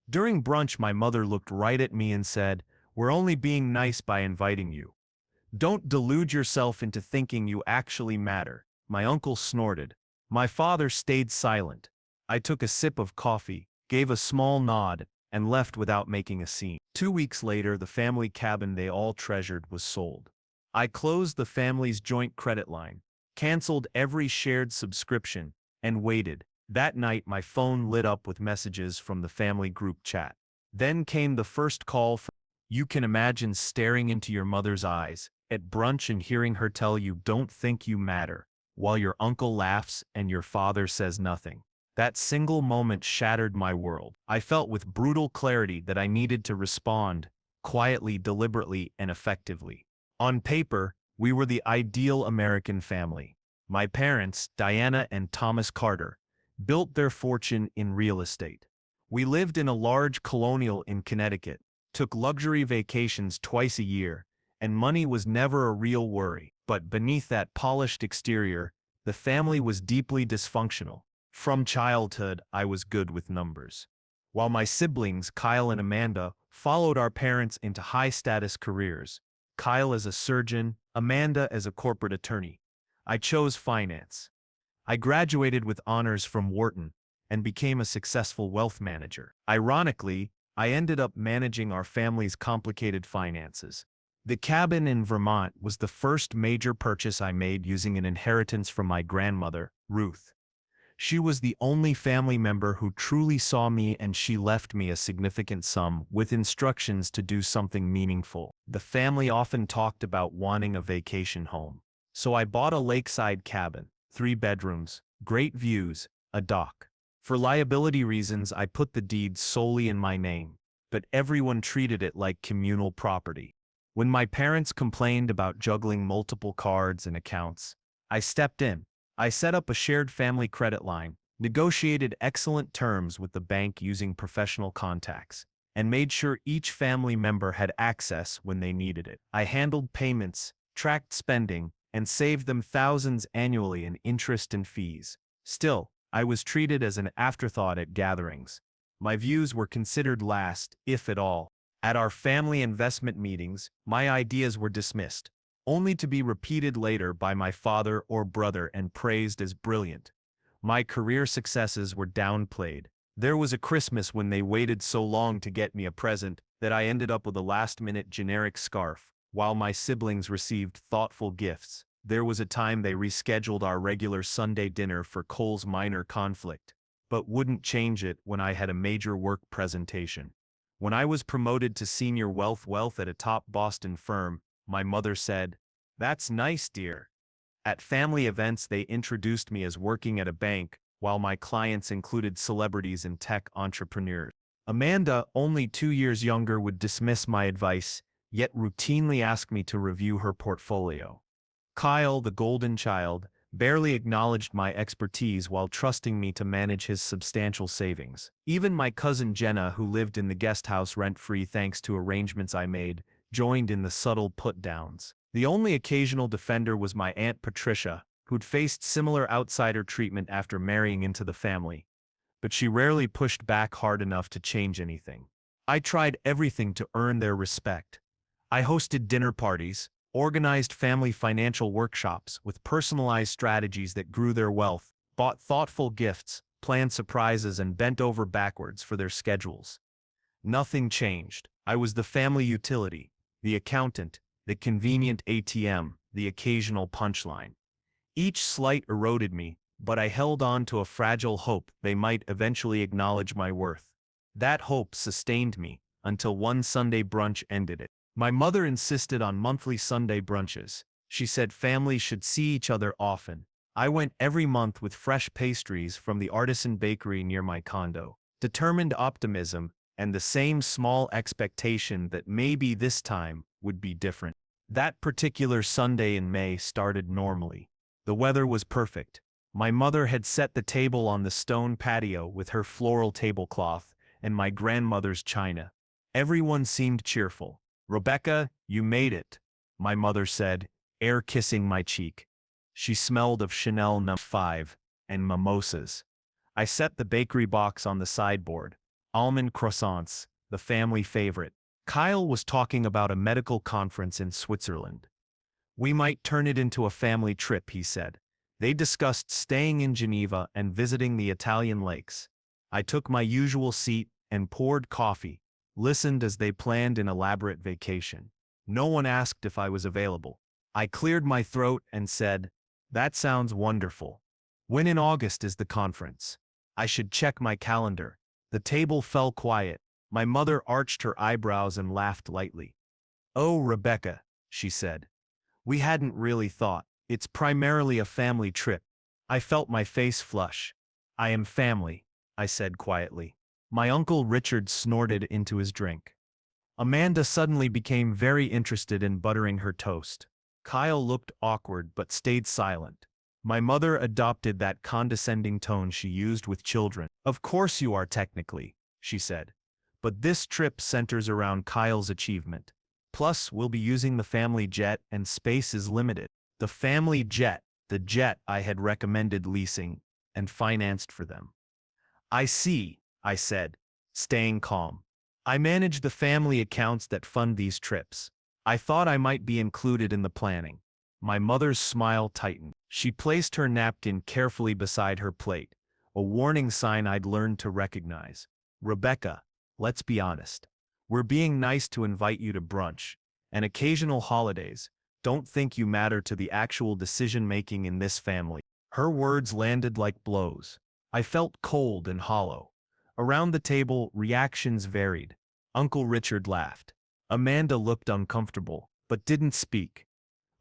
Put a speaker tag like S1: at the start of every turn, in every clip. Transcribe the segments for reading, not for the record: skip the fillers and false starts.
S1: During brunch, my mother looked right at me and said, "We're only being nice by inviting you. Don't delude yourself into thinking you actually matter." My uncle snorted. My father stayed silent. I took a sip of coffee, gave a small nod, and left without making a scene. 2 weeks later, the family cabin they all treasured was sold. I closed the family's joint credit line, canceled every shared subscription, and waited. That night, my phone lit up with messages from the family group chat. Then came the first call from. You can imagine staring into your mother's eyes at brunch and hearing her tell you don't think you matter, while your uncle laughs and your father says nothing. That single moment shattered my world. I felt with brutal clarity that I needed to respond, quietly, deliberately, and effectively. On paper, we were the ideal American family. My parents, Diana and Thomas Carter, built their fortune in real estate. We lived in a large colonial in Connecticut, took luxury vacations twice a year, and money was never a real worry. But beneath that polished exterior, the family was deeply dysfunctional. From childhood, I was good with numbers. While my siblings, Kyle and Amanda, followed our parents into high-status careers, Kyle as a surgeon, Amanda as a corporate attorney, I chose finance. I graduated with honors from Wharton and became a successful wealth manager. Ironically, I ended up managing our family's complicated finances. The cabin in Vermont was the first major purchase I made using an inheritance from my grandmother, Ruth. She was the only family member who truly saw me, and she left me a significant sum with instructions to do something meaningful. The family often talked about wanting a vacation home. So I bought a lakeside cabin, 3 bedrooms, great views, a dock. For liability reasons, I put the deed solely in my name, but everyone treated it like communal property. When my parents complained about juggling multiple cards and accounts, I stepped in. I set up a shared family credit line, negotiated excellent terms with the bank using professional contacts, and made sure each family member had access when they needed it. I handled payments, tracked spending, and saved them thousands annually in interest and fees. Still, I was treated as an afterthought at gatherings. My views were considered last, if at all. At our family investment meetings, my ideas were dismissed, only to be repeated later by my father or brother and praised as brilliant. My career successes were downplayed. There was a Christmas when they waited so long to get me a present that I ended up with a last-minute generic scarf, while my siblings received thoughtful gifts. There was a time they rescheduled our regular Sunday dinner for Cole's minor conflict, but wouldn't change it when I had a major work presentation. When I was promoted to senior wealth at a top Boston firm, my mother said, "That's nice, dear." At family events, they introduced me as working at a bank, while my clients included celebrities and tech entrepreneurs. Amanda, only 2 years younger, would dismiss my advice, yet routinely ask me to review her portfolio. Kyle, the golden child, barely acknowledged my expertise while trusting me to manage his substantial savings. Even my cousin Jenna, who lived in the guest house rent-free thanks to arrangements I made, joined in the subtle put-downs. The only occasional defender was my Aunt Patricia, who'd faced similar outsider treatment after marrying into the family, but she rarely pushed back hard enough to change anything. I tried everything to earn their respect. I hosted dinner parties, organized family financial workshops with personalized strategies that grew their wealth, bought thoughtful gifts, planned surprises, and bent over backwards for their schedules. Nothing changed. I was the family utility, the accountant, the convenient ATM, the occasional punchline. Each slight eroded me, but I held on to a fragile hope they might eventually acknowledge my worth. That hope sustained me until one Sunday brunch ended it. My mother insisted on monthly Sunday brunches. She said families should see each other often. I went every month with fresh pastries from the artisan bakery near my condo, determined optimism and the same small expectation that maybe this time would be different. That particular Sunday in May started normally. The weather was perfect. My mother had set the table on the stone patio with her floral tablecloth and my grandmother's china. Everyone seemed cheerful. "Rebecca, you made it," my mother said, air kissing my cheek. She smelled of Chanel No. 5 and mimosas. I set the bakery box on the sideboard, Almond croissants, the family favorite. Kyle was talking about a medical conference in Switzerland. We might turn it into a family trip, he said. They discussed staying in Geneva and visiting the Italian lakes. I took my usual seat and poured coffee, listened as they planned an elaborate vacation. No one asked if I was available. I cleared my throat and said, "That sounds wonderful. When in August is the conference? I should check my calendar." The table fell quiet. My mother arched her eyebrows and laughed lightly. "Oh, Rebecca," she said. "We hadn't really thought. It's primarily a family trip." I felt my face flush. "I am family," I said quietly. My Uncle Richard snorted into his drink. Amanda suddenly became very interested in buttering her toast. Kyle looked awkward but stayed silent. My mother adopted that condescending tone she used with children. "Of course you are technically," she said. "But this trip centers around Kyle's achievement. Plus, we'll be using the family jet and space is limited." The family jet, the jet I had recommended leasing and financed for them. "I see," I said, staying calm. "I manage the family accounts that fund these trips. I thought I might be included in the planning." My mother's smile tightened. She placed her napkin carefully beside her plate, a warning sign I'd learned to recognize. "Rebecca, let's be honest. We're being nice to invite you to brunch and occasional holidays. Don't think you matter to the actual decision-making in this family." Her words landed like blows. I felt cold and hollow. Around the table, reactions varied. Uncle Richard laughed. Amanda looked uncomfortable, but didn't speak.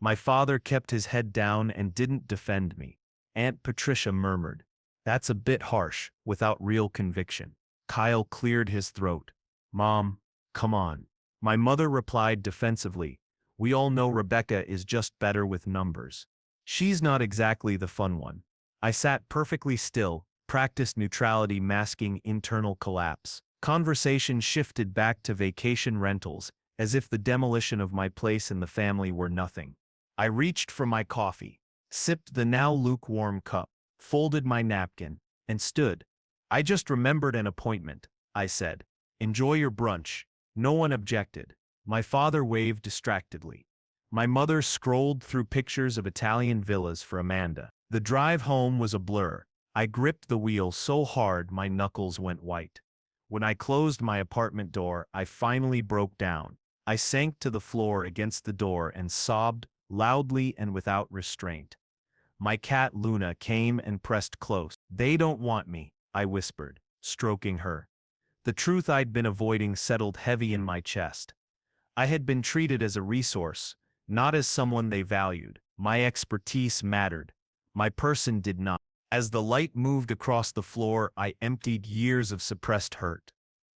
S1: My father kept his head down and didn't defend me. Aunt Patricia murmured, "That's a bit harsh," without real conviction. Kyle cleared his throat. "Mom, come on." My mother replied defensively, "We all know Rebecca is just better with numbers. She's not exactly the fun one." I sat perfectly still, practiced neutrality masking internal collapse. Conversation shifted back to vacation rentals, as if the demolition of my place in the family were nothing. I reached for my coffee, sipped the now lukewarm cup, folded my napkin, and stood. "I just remembered an appointment," I said. "Enjoy your brunch." No one objected. My father waved distractedly. My mother scrolled through pictures of Italian villas for Amanda. The drive home was a blur. I gripped the wheel so hard my knuckles went white. When I closed my apartment door, I finally broke down. I sank to the floor against the door and sobbed, loudly and without restraint. My cat Luna came and pressed close. "They don't want me," I whispered, stroking her. The truth I'd been avoiding settled heavy in my chest. I had been treated as a resource, not as someone they valued. My expertise mattered. My person did not. As the light moved across the floor, I emptied years of suppressed hurt.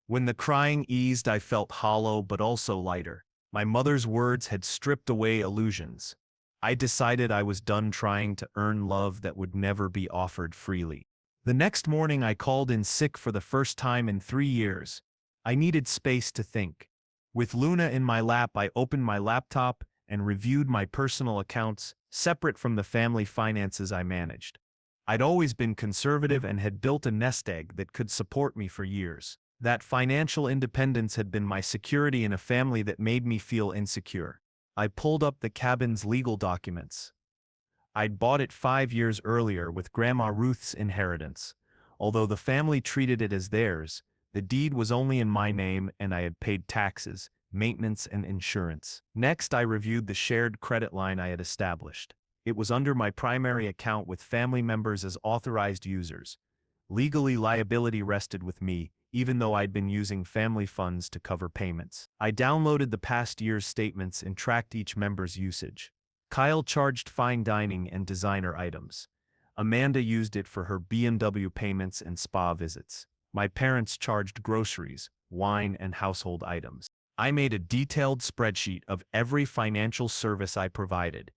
S1: When the crying eased, I felt hollow but also lighter. My mother's words had stripped away illusions. I decided I was done trying to earn love that would never be offered freely. The next morning I called in sick for the first time in 3 years. I needed space to think. With Luna in my lap, I opened my laptop and reviewed my personal accounts, separate from the family finances I managed. I'd always been conservative and had built a nest egg that could support me for years. That financial independence had been my security in a family that made me feel insecure. I pulled up the cabin's legal documents. I'd bought it 5 years earlier with Grandma Ruth's inheritance. Although the family treated it as theirs, the deed was only in my name and I had paid taxes, maintenance, and insurance. Next, I reviewed the shared credit line I had established. It was under my primary account with family members as authorized users. Legally, liability rested with me, even though I'd been using family funds to cover payments. I downloaded the past year's statements and tracked each member's usage. Kyle charged fine dining and designer items. Amanda used it for her BMW payments and spa visits. My parents charged groceries, wine, and household items. I made a detailed spreadsheet of every financial service I provided,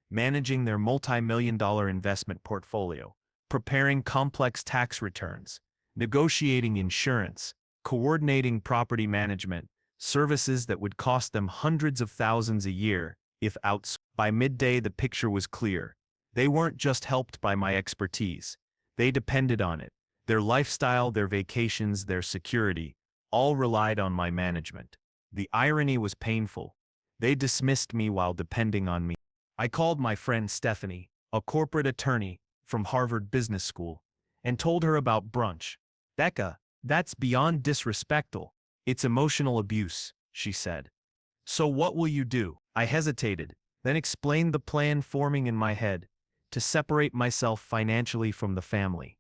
S1: managing their multi-million-dollar investment portfolio, preparing complex tax returns, negotiating insurance, coordinating property management, services that would cost them hundreds of thousands a year if outsourced. By midday, the picture was clear. They weren't just helped by my expertise. They depended on it. Their lifestyle, their vacations, their security. All relied on my management. The irony was painful. They dismissed me while depending on me. I called my friend Stephanie, a corporate attorney from Harvard Business School, and told her about brunch. Becca, that's beyond disrespectful. It's emotional abuse, she said. So what will you do? I hesitated, then explained the plan forming in my head to separate myself financially from the family.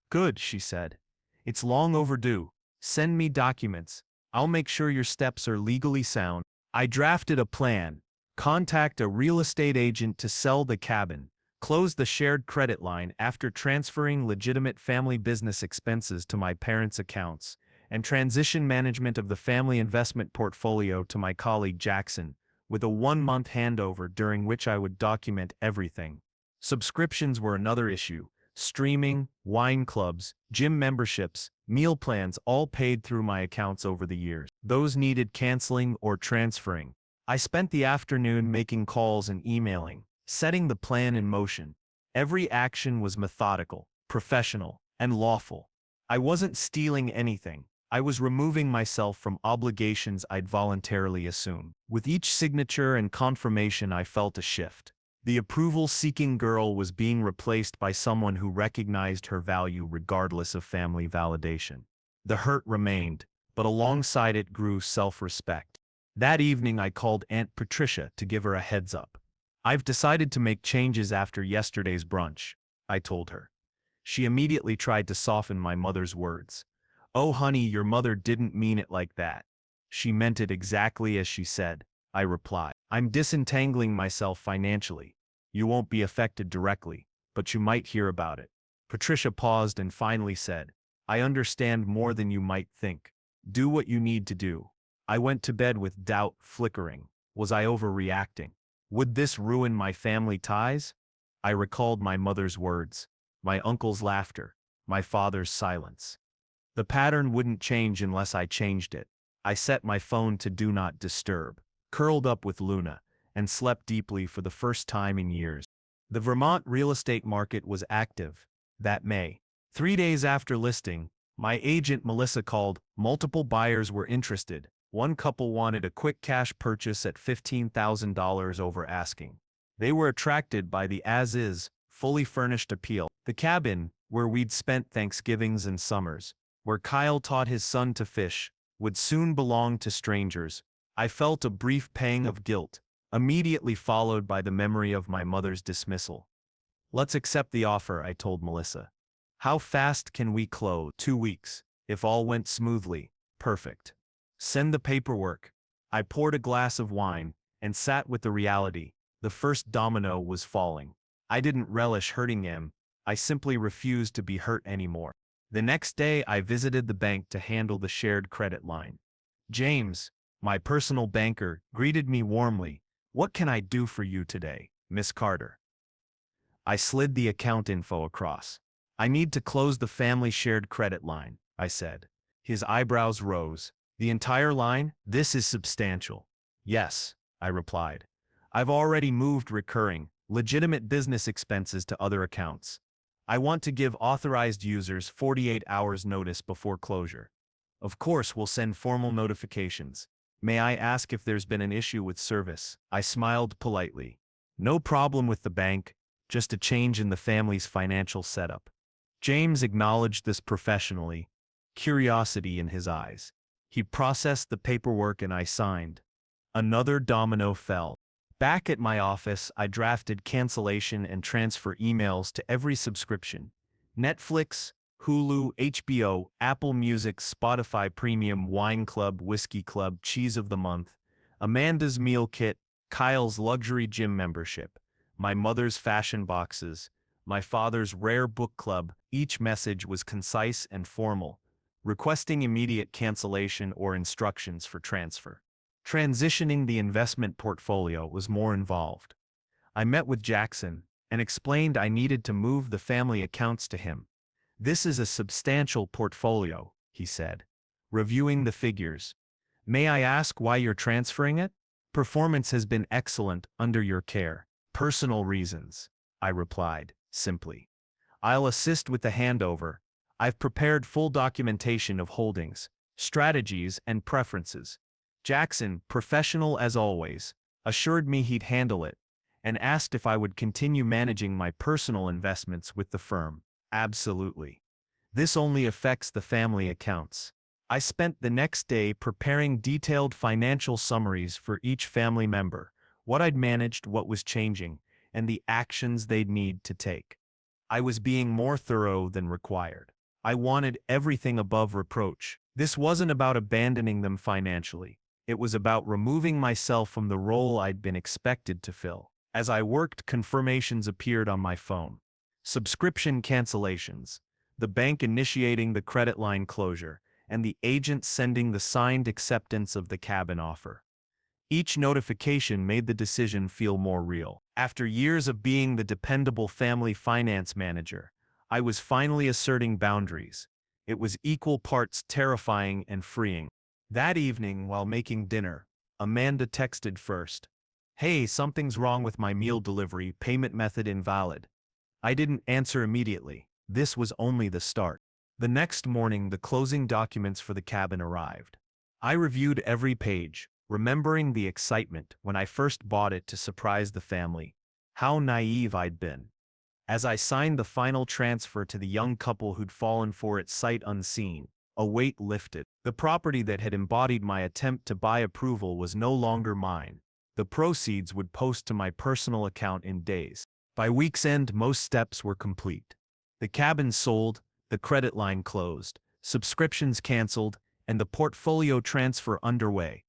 S1: Good, she said. It's long overdue. Send me documents. I'll make sure your steps are legally sound. I drafted a plan. Contact a real estate agent to sell the cabin. Close the shared credit line after transferring legitimate family business expenses to my parents' accounts, and transition management of the family investment portfolio to my colleague Jackson, with a 1-month handover during which I would document everything. Subscriptions were another issue. Streaming, wine clubs, gym memberships, meal plans all paid through my accounts over the years. Those needed canceling or transferring. I spent the afternoon making calls and emailing, setting the plan in motion. Every action was methodical, professional, and lawful. I wasn't stealing anything. I was removing myself from obligations I'd voluntarily assumed. With each signature and confirmation, I felt a shift. The approval-seeking girl was being replaced by someone who recognized her value regardless of family validation. The hurt remained, but alongside it grew self-respect. That evening I called Aunt Patricia to give her a heads up. I've decided to make changes after yesterday's brunch, I told her. She immediately tried to soften my mother's words. Oh honey, your mother didn't mean it like that. She meant it exactly as she said, I replied. I'm disentangling myself financially. You won't be affected directly, but you might hear about it. Patricia paused and finally said, I understand more than you might think. Do what you need to do. I went to bed with doubt flickering. Was I overreacting? Would this ruin my family ties? I recalled my mother's words, my uncle's laughter, my father's silence. The pattern wouldn't change unless I changed it. I set my phone to do not disturb, curled up with Luna, and slept deeply for the first time in years. The Vermont real estate market was active that May. 3 days after listing, my agent Melissa called. Multiple buyers were interested. One couple wanted a quick cash purchase at $15,000 over asking. They were attracted by the as-is, fully furnished appeal. The cabin, where we'd spent Thanksgivings and summers, where Kyle taught his son to fish, would soon belong to strangers. I felt a brief pang of guilt, immediately followed by the memory of my mother's dismissal. Let's accept the offer, I told Melissa. How fast can we close? 2 weeks. If all went smoothly, perfect. Send the paperwork. I poured a glass of wine and sat with the reality. The first domino was falling. I didn't relish hurting him. I simply refused to be hurt anymore. The next day I visited the bank to handle the shared credit line. James, my personal banker, greeted me warmly. What can I do for you today, Miss Carter? I slid the account info across. I need to close the family shared credit line, I said. His eyebrows rose. The entire line? This is substantial. Yes, I replied. I've already moved recurring, legitimate business expenses to other accounts. I want to give authorized users 48 hours notice before closure. Of course, we'll send formal notifications. May I ask if there's been an issue with service? I smiled politely. No problem with the bank, just a change in the family's financial setup. James acknowledged this professionally, curiosity in his eyes. He processed the paperwork and I signed. Another domino fell. Back at my office, I drafted cancellation and transfer emails to every subscription. Netflix, Hulu, HBO, Apple Music, Spotify Premium, Wine Club, Whiskey Club, Cheese of the Month, Amanda's Meal Kit, Kyle's Luxury Gym Membership, my mother's fashion boxes, my father's Rare Book Club. Each message was concise and formal, requesting immediate cancellation or instructions for transfer. Transitioning the investment portfolio was more involved. I met with Jackson and explained I needed to move the family accounts to him. This is a substantial portfolio, he said, reviewing the figures. May I ask why you're transferring it? Performance has been excellent under your care. Personal reasons, I replied, simply. I'll assist with the handover. I've prepared full documentation of holdings, strategies, and preferences. Jackson, professional as always, assured me he'd handle it, and asked if I would continue managing my personal investments with the firm. Absolutely. This only affects the family accounts. I spent the next day preparing detailed financial summaries for each family member, what I'd managed, what was changing, and the actions they'd need to take. I was being more thorough than required. I wanted everything above reproach. This wasn't about abandoning them financially. It was about removing myself from the role I'd been expected to fill. As I worked, confirmations appeared on my phone. Subscription cancellations, the bank initiating the credit line closure, and the agent sending the signed acceptance of the cabin offer. Each notification made the decision feel more real. After years of being the dependable family finance manager, I was finally asserting boundaries. It was equal parts terrifying and freeing. That evening, while making dinner, Amanda texted first. "Hey, something's wrong with my meal delivery, payment method invalid." I didn't answer immediately. This was only the start. The next morning, the closing documents for the cabin arrived. I reviewed every page, remembering the excitement when I first bought it to surprise the family. How naive I'd been. As I signed the final transfer to the young couple who'd fallen for it sight unseen, a weight lifted. The property that had embodied my attempt to buy approval was no longer mine. The proceeds would post to my personal account in days. By week's end, most steps were complete. The cabin sold, the credit line closed, subscriptions canceled, and the portfolio transfer underway.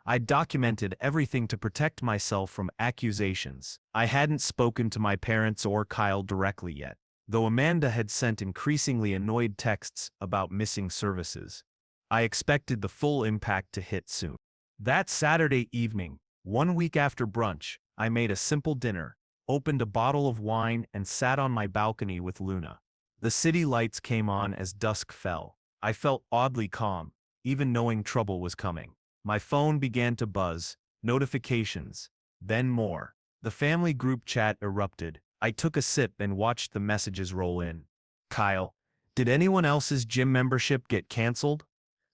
S1: I documented everything to protect myself from accusations. I hadn't spoken to my parents or Kyle directly yet, though Amanda had sent increasingly annoyed texts about missing services. I expected the full impact to hit soon. That Saturday evening, 1 week after brunch, I made a simple dinner, opened a bottle of wine, and sat on my balcony with Luna. The city lights came on as dusk fell. I felt oddly calm, even knowing trouble was coming. My phone began to buzz, notifications, then more. The family group chat erupted. I took a sip and watched the messages roll in. "Kyle, did anyone else's gym membership get canceled?"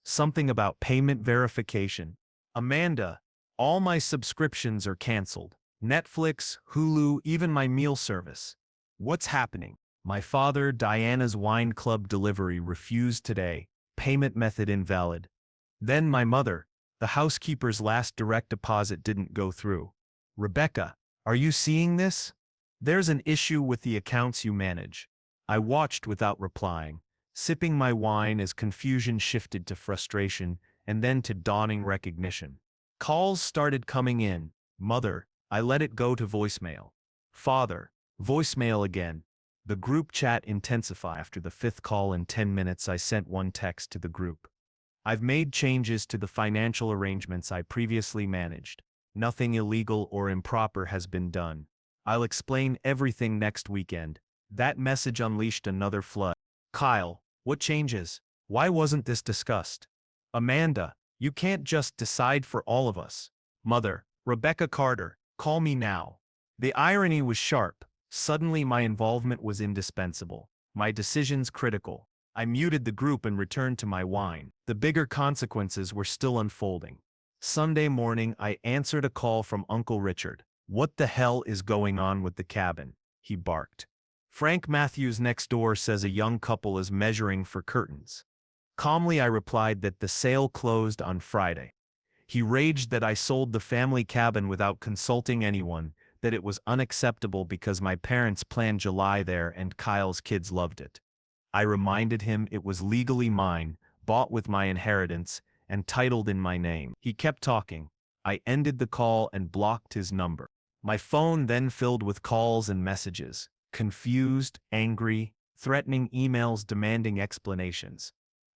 S1: Something about payment verification. "Amanda, all my subscriptions are canceled. Netflix, Hulu, even my meal service. What's happening?" "My father, Diana's wine club delivery refused today. Payment method invalid." Then my mother, "The housekeeper's last direct deposit didn't go through." "Rebecca, are you seeing this? There's an issue with the accounts you manage." I watched without replying, sipping my wine as confusion shifted to frustration and then to dawning recognition. Calls started coming in. "Mother," I let it go to voicemail. "Father," voicemail again. The group chat intensified. After the fifth call in 10 minutes, I sent one text to the group. "I've made changes to the financial arrangements I previously managed. Nothing illegal or improper has been done. I'll explain everything next weekend." That message unleashed another flood. "Kyle, what changes? Why wasn't this discussed?" "Amanda, you can't just decide for all of us." "Mother, Rebecca Carter, call me now." The irony was sharp. Suddenly my involvement was indispensable, my decisions critical. I muted the group and returned to my wine. The bigger consequences were still unfolding. Sunday morning, I answered a call from Uncle Richard. "What the hell is going on with the cabin?" he barked. "Frank Matthews next door says a young couple is measuring for curtains." Calmly I replied that the sale closed on Friday. He raged that I sold the family cabin without consulting anyone, that it was unacceptable because my parents planned July there and Kyle's kids loved it. I reminded him it was legally mine, bought with my inheritance, and titled in my name. He kept talking. I ended the call and blocked his number. My phone then filled with calls and messages, confused, angry, threatening emails demanding explanations.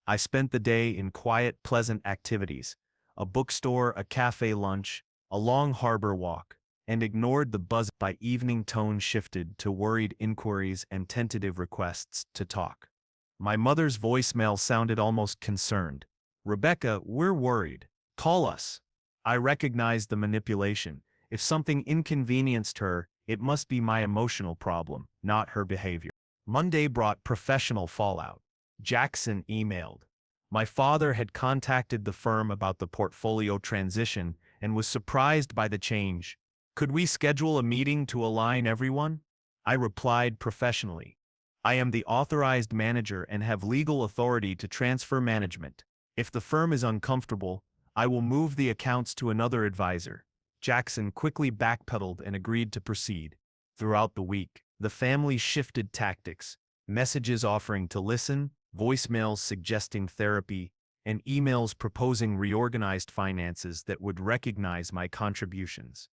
S1: I spent the day in quiet, pleasant activities, a bookstore, a cafe lunch, a long harbor walk, and ignored the buzz. By evening, tone shifted to worried inquiries and tentative requests to talk. My mother's voicemail sounded almost concerned. "Rebecca, we're worried. Call us." I recognized the manipulation. If something inconvenienced her, it must be my emotional problem, not her behavior. Monday brought professional fallout. Jackson emailed. My father had contacted the firm about the portfolio transition and was surprised by the change. Could we schedule a meeting to align everyone? I replied professionally. I am the authorized manager and have legal authority to transfer management. If the firm is uncomfortable, I will move the accounts to another advisor. Jackson quickly backpedaled and agreed to proceed. Throughout the week, the family shifted tactics, messages offering to listen, voicemails suggesting therapy, and emails proposing reorganized finances that would recognize my contributions.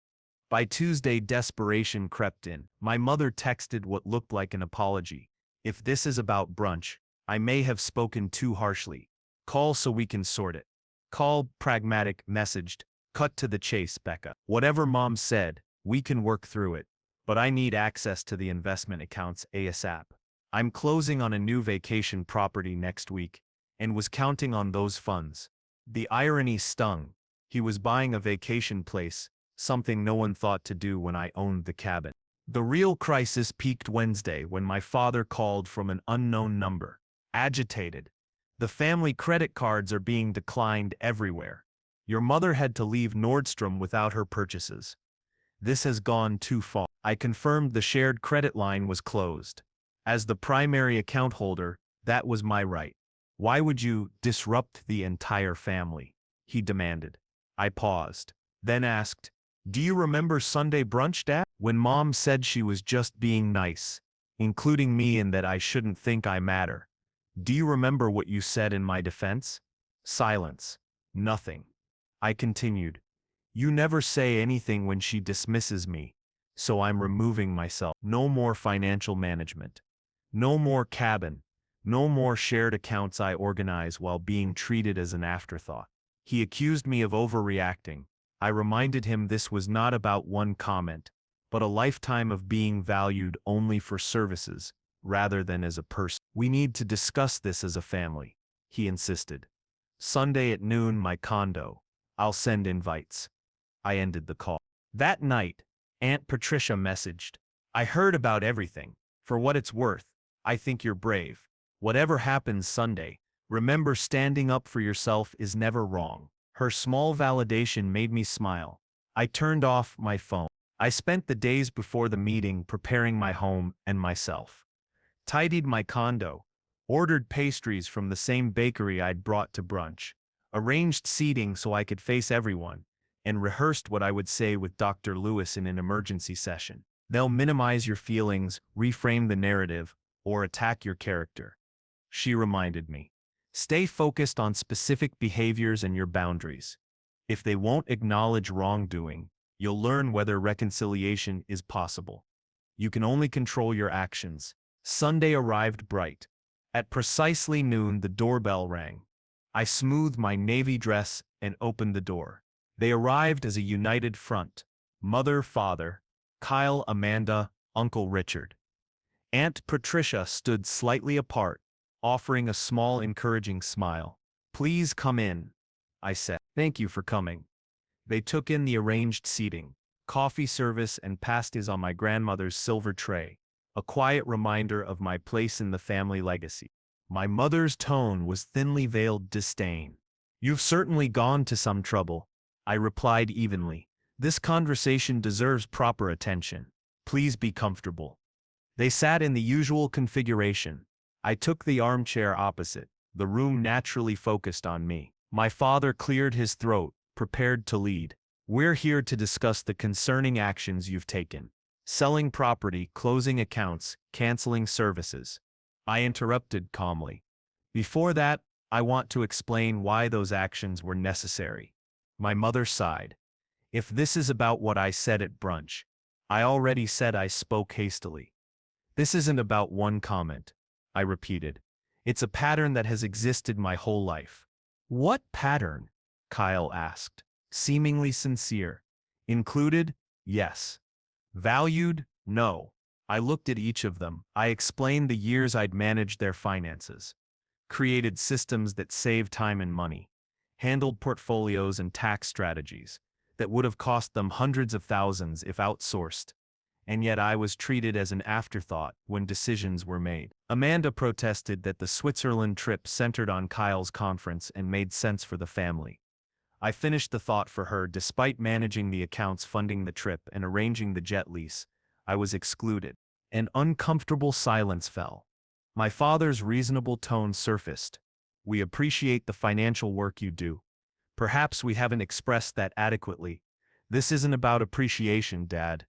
S1: By Tuesday, desperation crept in. My mother texted what looked like an apology. If this is about brunch, I may have spoken too harshly. Call so we can sort it. Call, pragmatic, messaged. Cut to the chase, Becca. Whatever mom said, we can work through it. But I need access to the investment accounts ASAP. I'm closing on a new vacation property next week, and was counting on those funds. The irony stung. He was buying a vacation place, something no one thought to do when I owned the cabin. The real crisis peaked Wednesday when my father called from an unknown number. Agitated. The family credit cards are being declined everywhere. Your mother had to leave Nordstrom without her purchases. This has gone too far. I confirmed the shared credit line was closed. As the primary account holder, that was my right. Why would you disrupt the entire family? He demanded. I paused, then asked, do you remember Sunday brunch, Dad? When Mom said she was just being nice, including me and that I shouldn't think I matter. Do you remember what you said in my defense? Silence. Nothing. I continued. You never say anything when she dismisses me, so I'm removing myself. No more financial management. No more cabin. No more shared accounts I organize while being treated as an afterthought. He accused me of overreacting. I reminded him this was not about one comment, but a lifetime of being valued only for services, rather than as a person. We need to discuss this as a family, he insisted. Sunday at noon, my condo. I'll send invites. I ended the call. That night, Aunt Patricia messaged, I heard about everything. For what it's worth, I think you're brave. Whatever happens Sunday, remember standing up for yourself is never wrong. Her small validation made me smile. I turned off my phone. I spent the days before the meeting preparing my home and myself. Tidied my condo, ordered pastries from the same bakery I'd brought to brunch, arranged seating so I could face everyone, and rehearsed what I would say with Dr. Lewis in an emergency session. They'll minimize your feelings, reframe the narrative, or attack your character. She reminded me. Stay focused on specific behaviors and your boundaries. If they won't acknowledge wrongdoing, you'll learn whether reconciliation is possible. You can only control your actions. Sunday arrived bright. At precisely noon, the doorbell rang. I smoothed my navy dress and opened the door. They arrived as a united front. Mother, father, Kyle, Amanda, Uncle Richard. Aunt Patricia stood slightly apart, offering a small encouraging smile. Please come in, I said. Thank you for coming. They took in the arranged seating, coffee service and pasties on my grandmother's silver tray, a quiet reminder of my place in the family legacy. My mother's tone was thinly veiled disdain. You've certainly gone to some trouble, I replied evenly. This conversation deserves proper attention. Please be comfortable. They sat in the usual configuration. I took the armchair opposite. The room naturally focused on me. My father cleared his throat, prepared to lead. We're here to discuss the concerning actions you've taken. Selling property, closing accounts, canceling services. I interrupted calmly. Before that, I want to explain why those actions were necessary. My mother sighed. If this is about what I said at brunch, I already said I spoke hastily. This isn't about one comment, I repeated. It's a pattern that has existed my whole life. What pattern? Kyle asked, seemingly sincere. Included? Yes. Valued? No. I looked at each of them. I explained the years I'd managed their finances, created systems that saved time and money, handled portfolios and tax strategies that would have cost them hundreds of thousands if outsourced, and yet I was treated as an afterthought when decisions were made. Amanda protested that the Switzerland trip centered on Kyle's conference and made sense for the family. I finished the thought for her. Despite managing the accounts funding the trip and arranging the jet lease, I was excluded. An uncomfortable silence fell. My father's reasonable tone surfaced. "We appreciate the financial work you do. Perhaps we haven't expressed that adequately." "This isn't about appreciation, Dad,"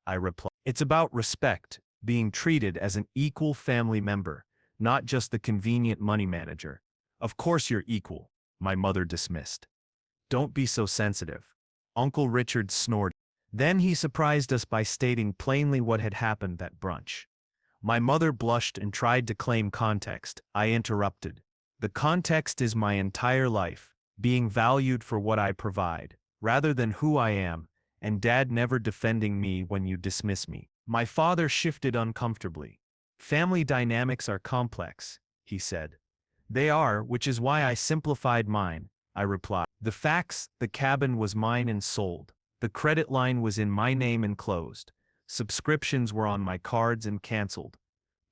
S1: I replied. "It's about respect, being treated as an equal family member, not just the convenient money manager." "Of course you're equal," my mother dismissed. "Don't be so sensitive." Uncle Richard snorted. Then he surprised us by stating plainly what had happened at brunch. My mother blushed and tried to claim context. I interrupted. "The context is my entire life, being valued for what I provide, rather than who I am, and Dad never defending me when you dismiss me." My father shifted uncomfortably. "Family dynamics are complex," he said. "They are, which is why I simplified mine," I replied. "The facts: the cabin was mine and sold. The credit line was in my name and closed. Subscriptions were on my cards and canceled.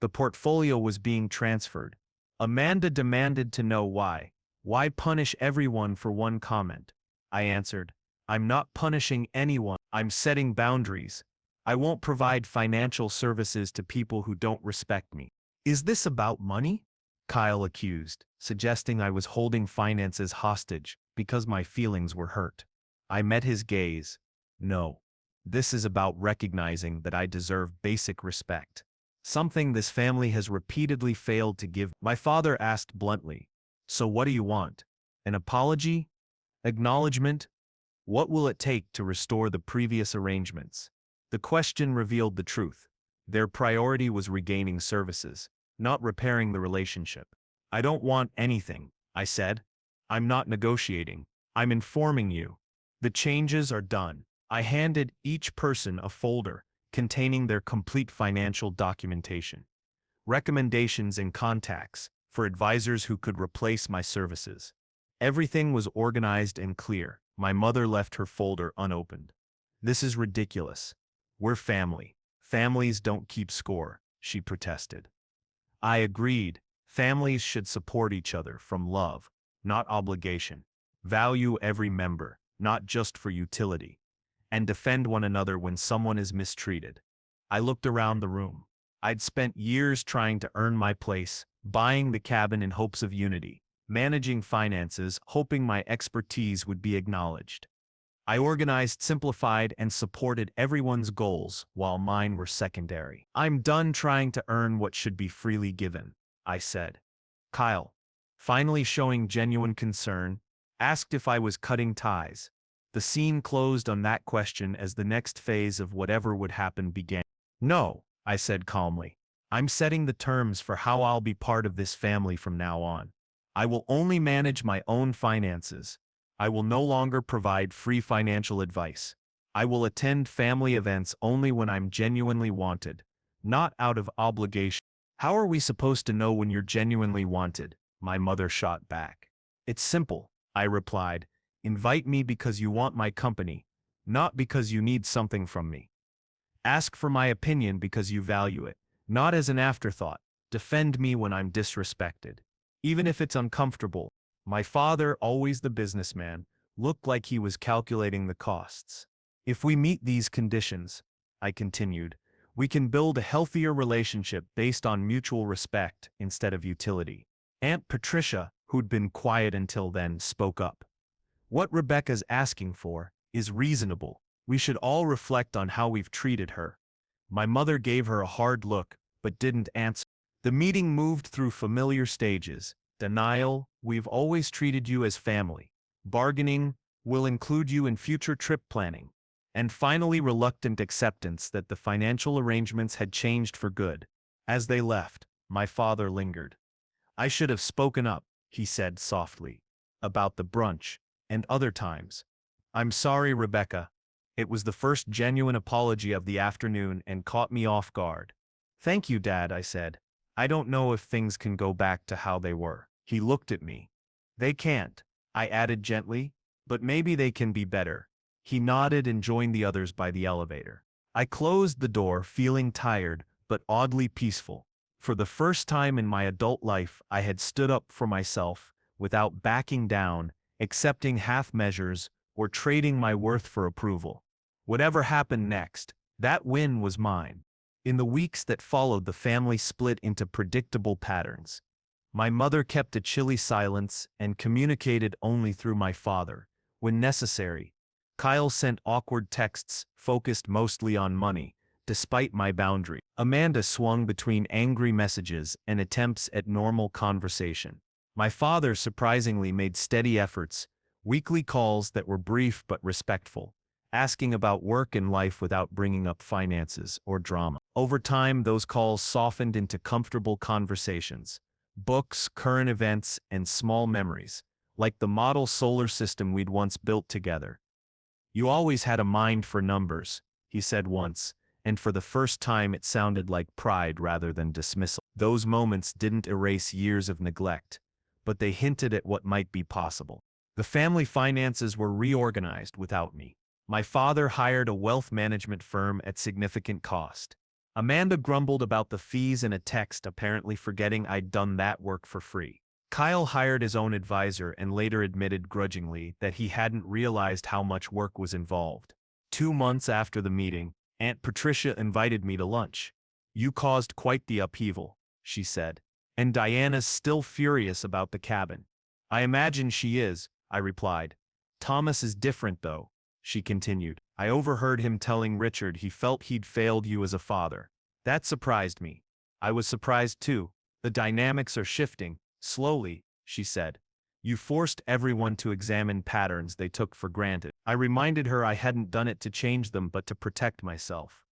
S1: The portfolio was being transferred." Amanda demanded to know why. "Why punish everyone for one comment?" I answered. "I'm not punishing anyone. I'm setting boundaries. I won't provide financial services to people who don't respect me." "Is this about money?" Kyle accused, suggesting I was holding finances hostage because my feelings were hurt. I met his gaze. "No. This is about recognizing that I deserve basic respect. Something this family has repeatedly failed to give." My father asked bluntly, "So what do you want? An apology? Acknowledgement? What will it take to restore the previous arrangements?" The question revealed the truth. Their priority was regaining services, not repairing the relationship. "I don't want anything," I said. "I'm not negotiating. I'm informing you. The changes are done." I handed each person a folder containing their complete financial documentation, recommendations and contacts for advisors who could replace my services. Everything was organized and clear. My mother left her folder unopened. "This is ridiculous. We're family. Families don't keep score," she protested. I agreed. Families should support each other from love, not obligation. Value every member, not just for utility. And defend one another when someone is mistreated. I looked around the room. I'd spent years trying to earn my place, buying the cabin in hopes of unity, managing finances, hoping my expertise would be acknowledged. I organized, simplified, and supported everyone's goals while mine were secondary. "I'm done trying to earn what should be freely given," I said. Kyle, finally showing genuine concern, asked if I was cutting ties. The scene closed on that question as the next phase of whatever would happen began. "No," I said calmly. "I'm setting the terms for how I'll be part of this family from now on. I will only manage my own finances. I will no longer provide free financial advice. I will attend family events only when I'm genuinely wanted, not out of obligation." "How are we supposed to know when you're genuinely wanted?" my mother shot back. "It's simple," I replied. "Invite me because you want my company, not because you need something from me. Ask for my opinion because you value it, not as an afterthought. Defend me when I'm disrespected, even if it's uncomfortable." My father, always the businessman, looked like he was calculating the costs. "If we meet these conditions," I continued, "we can build a healthier relationship based on mutual respect instead of utility." Aunt Patricia, who'd been quiet until then, spoke up. "What Rebecca's asking for is reasonable. We should all reflect on how we've treated her." My mother gave her a hard look, but didn't answer. The meeting moved through familiar stages. Denial: "We've always treated you as family." Bargaining: "We'll include you in future trip planning." And finally reluctant acceptance that the financial arrangements had changed for good. As they left, my father lingered. "I should have spoken up," he said softly, "about the brunch, and other times. I'm sorry, Rebecca." It was the first genuine apology of the afternoon and caught me off guard. "Thank you, Dad," I said. "I don't know if things can go back to how they were." He looked at me. "They can't," I added gently, "but maybe they can be better." He nodded and joined the others by the elevator. I closed the door, feeling tired, but oddly peaceful. For the first time in my adult life, I had stood up for myself, without backing down, accepting half measures, or trading my worth for approval. Whatever happened next, that win was mine. In the weeks that followed, the family split into predictable patterns. My mother kept a chilly silence and communicated only through my father, when necessary. Kyle sent awkward texts focused mostly on money, despite my boundary. Amanda swung between angry messages and attempts at normal conversation. My father surprisingly made steady efforts, weekly calls that were brief but respectful, asking about work and life without bringing up finances or drama. Over time, those calls softened into comfortable conversations, books, current events, and small memories, like the model solar system we'd once built together. "You always had a mind for numbers," he said once, and for the first time it sounded like pride rather than dismissal. Those moments didn't erase years of neglect, but they hinted at what might be possible. The family finances were reorganized without me. My father hired a wealth management firm at significant cost. Amanda grumbled about the fees in a text, apparently forgetting I'd done that work for free. Kyle hired his own advisor and later admitted grudgingly that he hadn't realized how much work was involved. 2 months after the meeting, Aunt Patricia invited me to lunch. "You caused quite the upheaval," she said. "And Diana's still furious about the cabin." "I imagine she is," I replied. "Thomas is different though," she continued. "I overheard him telling Richard he felt he'd failed you as a father. That surprised me." I was surprised too. "The dynamics are shifting. Slowly," she said. "You forced everyone to examine patterns they took for granted." I reminded her I hadn't done it to change them but to protect myself.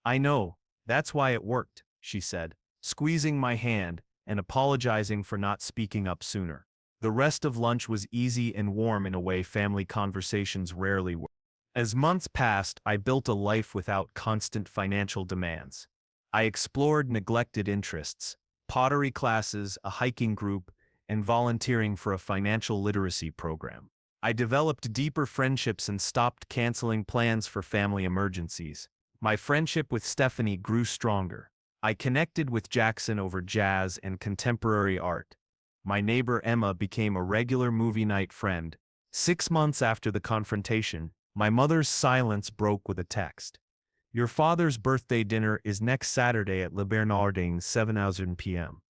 S1: "I know, that's why it worked," she said, squeezing my hand and apologizing for not speaking up sooner. The rest of lunch was easy and warm in a way family conversations rarely were. As months passed, I built a life without constant financial demands. I explored neglected interests, pottery classes, a hiking group, and volunteering for a financial literacy program. I developed deeper friendships and stopped canceling plans for family emergencies. My friendship with Stephanie grew stronger. I connected with Jackson over jazz and contemporary art. My neighbor Emma became a regular movie night friend. 6 months after the confrontation, my mother's silence broke with a text. "Your father's birthday dinner is next Saturday at Le Bernardin, 7:00 p.m.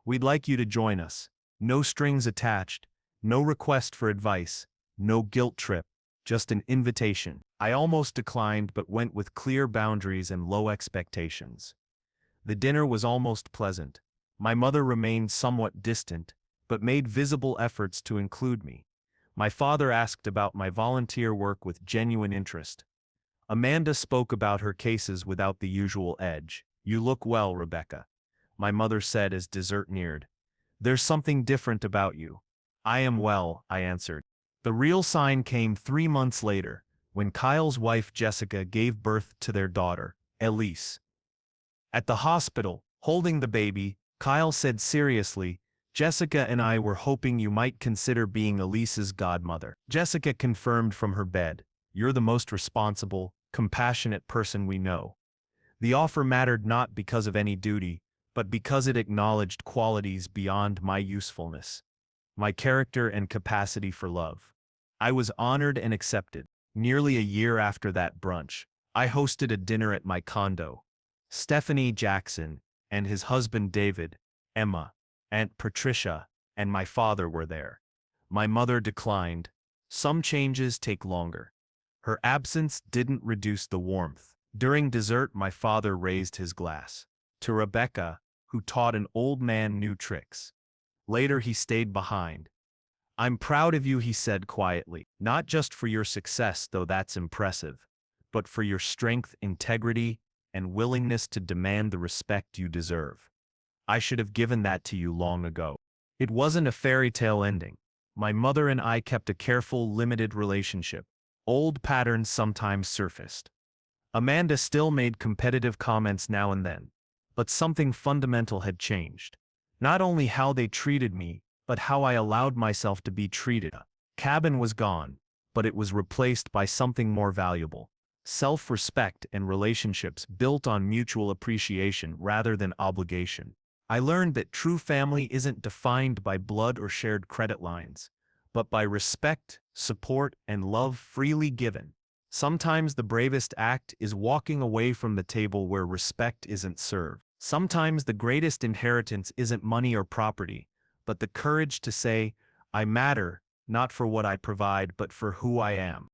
S1: We'd like you to join us. No strings attached, no request for advice, no guilt trip, just an invitation." I almost declined but went with clear boundaries and low expectations. The dinner was almost pleasant. My mother remained somewhat distant, but made visible efforts to include me. My father asked about my volunteer work with genuine interest. Amanda spoke about her cases without the usual edge. "You look well, Rebecca," my mother said as dessert neared. "There's something different about you." "I am well," I answered. The real sign came 3 months later, when Kyle's wife Jessica gave birth to their daughter, Elise. At the hospital, holding the baby, Kyle said seriously, "Jessica and I were hoping you might consider being Elise's godmother." Jessica confirmed from her bed, "You're the most responsible, compassionate person we know." The offer mattered not because of any duty, but because it acknowledged qualities beyond my usefulness, my character and capacity for love. I was honored and accepted. Nearly a year after that brunch, I hosted a dinner at my condo. Stephanie, Jackson, and his husband David, Emma, Aunt Patricia, and my father were there. My mother declined. Some changes take longer. Her absence didn't reduce the warmth. During dessert, my father raised his glass to Rebecca, who taught an old man new tricks. Later he stayed behind. "I'm proud of you," he said quietly, "not just for your success, though that's impressive, but for your strength, integrity, and willingness to demand the respect you deserve. I should have given that to you long ago." It wasn't a fairy tale ending. My mother and I kept a careful, limited relationship. Old patterns sometimes surfaced. Amanda still made competitive comments now and then, but something fundamental had changed. Not only how they treated me, but how I allowed myself to be treated. Cabin was gone, but it was replaced by something more valuable. self-respect, and relationships built on mutual appreciation rather than obligation. I learned that true family isn't defined by blood or shared credit lines, but by respect, support, and love freely given. Sometimes the bravest act is walking away from the table where respect isn't served. Sometimes the greatest inheritance isn't money or property, but the courage to say, I matter, not for what I provide, but for who I am.